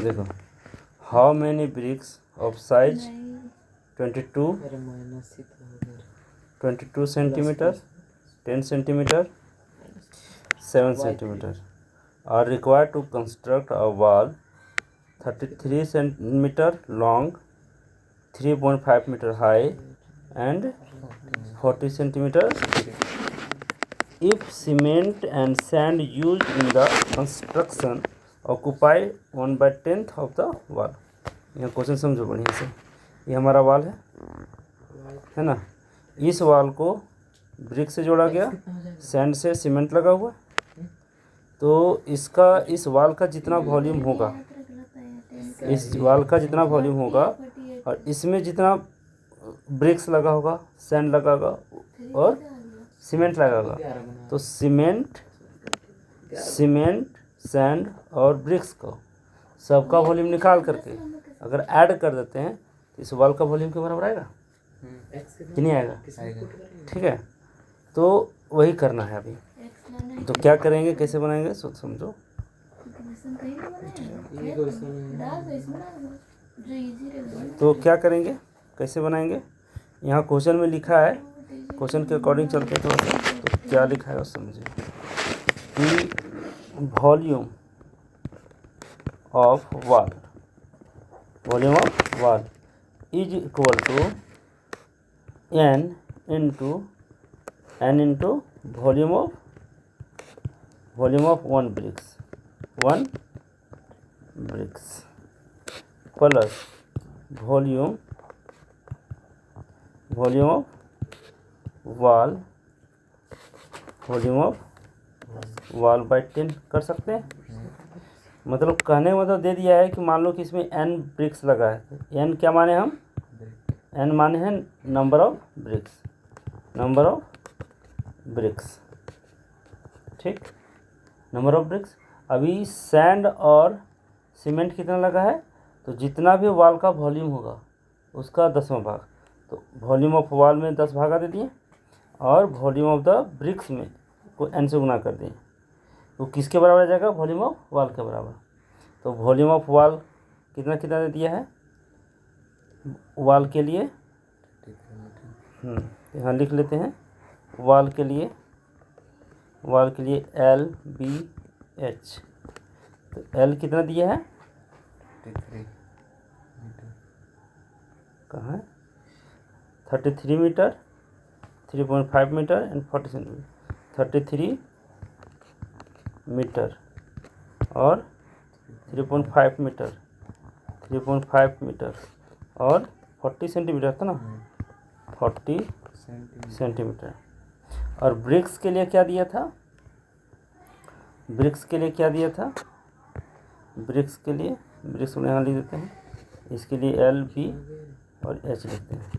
देखो, how many bricks of size 22 centimetre, 10 centimetre, 7 centimetre are required to construct a wall 33 centimeter long, 3.5 meter high and 40 centimeter if cement and sand used in the construction occupy 1/10 of the wall। यह question समझो बढ़िया से। ये हमारा wall है ना। इस wall को ब्रिक से जोड़ा गया, सैंड से सीमेंट लगा हुआ। तो इसका इस वॉल का जितना वॉल्यूम होगा, इस वॉल का जितना वॉल्यूम होगा और इसमें जितना ब्रिक्स लगा होगा, सैंड लगा होगा और सीमेंट लगा होगा, तो सीमेंट, सैंड और ब्रिक्स को सबका वॉल्यूम निकाल करके अगर ऐड कर देते हैं तो इस वॉल का वॉल्यूम के बराबर आएगा कि नहीं आएगा? ठीक है, तो वही करना है अभी। तो क्या करेंगे, कैसे बनाएंगे समझो। तो क्या करेंगे, कैसे बनाएंगे, यहाँ क्वेश्चन में लिखा है, क्वेश्चन के अकॉर्डिंग चलते हैं थोड़ा सा। तो क्या लिखा है समझिए कि volume of wall is equal to n into volume of one bricks plus volume of wall by 10 कर सकते हैं। मतलब कहने का मतलब दे दिया है कि मान लो कि इसमें n ब्रिक्स लगा है। n क्या माने हम, n माने हैं नंबर ऑफ ब्रिक्स, ठीक, नंबर ऑफ ब्रिक्स। अभी सैंड और सीमेंट कितना लगा है, तो जितना भी वॉल का वॉल्यूम होगा उसका 10वां भाग। तो वॉल्यूम ऑफ वॉल में 10 भागा दे दिए और वॉल्यूम ऑफ द ब्रिक्स में को n से गुना कर दिए, तो किसके बराबर आ जाएगा, वॉल्यूम ऑफ वॉल के बराबर। तो वॉल्यूम ऑफ वॉल कितना दे दिया है वॉल के लिए, यहाँ लिख लेते हैं। वॉल के लिए LBH, तो L कितना दिया है, कहाँ है, 33 metre, 3.5 metre and 40 centimetre. 33 metre और 3.5 मीटर और 40 सेंटीमीटर था ना, 40 सेंटीमीटर। और ब्रिक्स के लिए क्या दिया था, ब्रिक्स में यहाँ लिख देते हैं, इसके लिए LB और H लिखते हैं।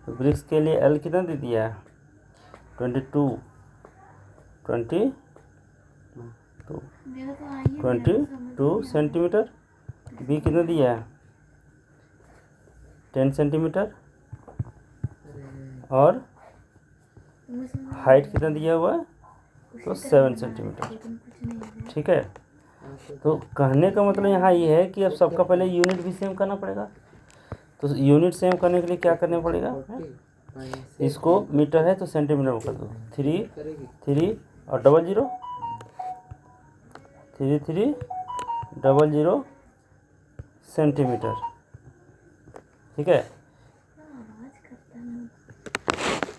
तो ब्रिक्स के लिए L कितना दे दिया है, 22 सेंटीमीटर। B कितना दिया है, 10 सेंटीमीटर और हाइट कितना दिया हुआ है, तो 7 सेंटीमीटर, ठीक है। तो कहने का मतलब यहाँ ये है कि अब सबका पहले यूनिट भी सेम करना पड़ेगा। तो यूनिट सेम करने के लिए क्या करना पड़ेगा, इसको मीटर है तो सेंटीमीटर में कर दो, 3 और 00 3300 सेंटीमीटर, ठीक है।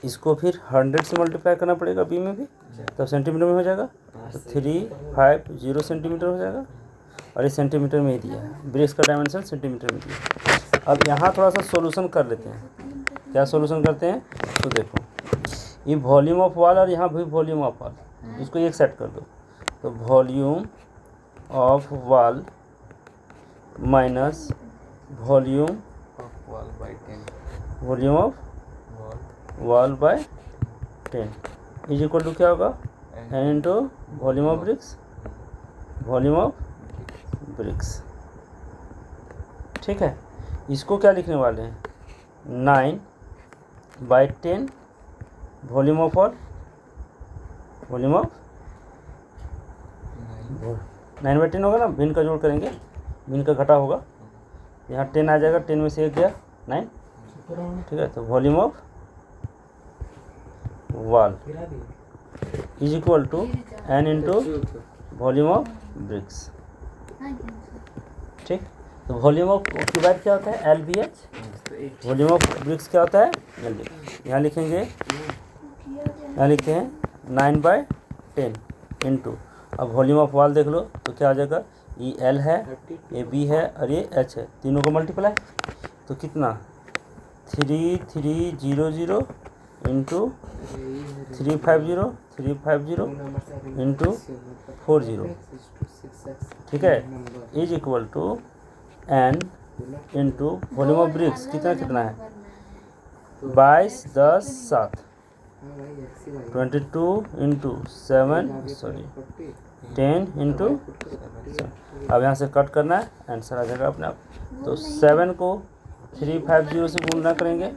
इसको फिर 100 से मल्टीप्लाई करना पड़ेगा बी में भी, तब सेंटीमीटर में हो जाएगा। तो 350 सेंटीमीटर हो जाएगा और ये सेंटीमीटर में ही दिया है, ब्रिक्स का डायमेंशन सेंटीमीटर में दिया। अब यहाँ थोड़ा सा सॉल्यूशन कर लेते हैं। क्या सॉल्यूशन करते हैं, तो देखो ये वॉल्यूम ऑफ वॉल और यहाँ भी वॉल्यूम ऑफ वॉल, इसको एक सेट कर दो। तो volume of wall minus volume of wall by 10 is equal to क्या होगा, n into volume of bricks, ठीक है। इसको क्या लिखने वाले हैं, 9/10 वॉल्यूम ऑफ 9/10 होगा ना, भिन्न का जोड़ करेंगे मीन का घटा होगा, यहाँ 10 आ जाएगा, 10 में से 1 गया 9, ठीक है। तो volume of wall is equal to n into volume of bricks, ठीक। तो वॉल्यूम ऑफ क्यूबाइड क्या होता है, LBH, वॉल्यूम ऑफ ब्रिक्स क्या होता है, LBH। यहाँ लिखेंगे, यहाँ लिखते हैं 9/10 इंटू, अब वॉल्यूम ऑफ वॉल देख लो तो क्या आ जाएगा, ये L है, ये B है और ये H है, तीनों को मल्टीप्लाई, तो कितना 3300 इंटू 350 इंटू 40, ठीक है, is equal to n into volume of bricks कितना है 22 10 7, 22 इंटू 7 10 इंटू, अब यहाँ से कट करना है, आंसर आ जाएगा अपने आप। तो 7 को 350 से गुणा करेंगे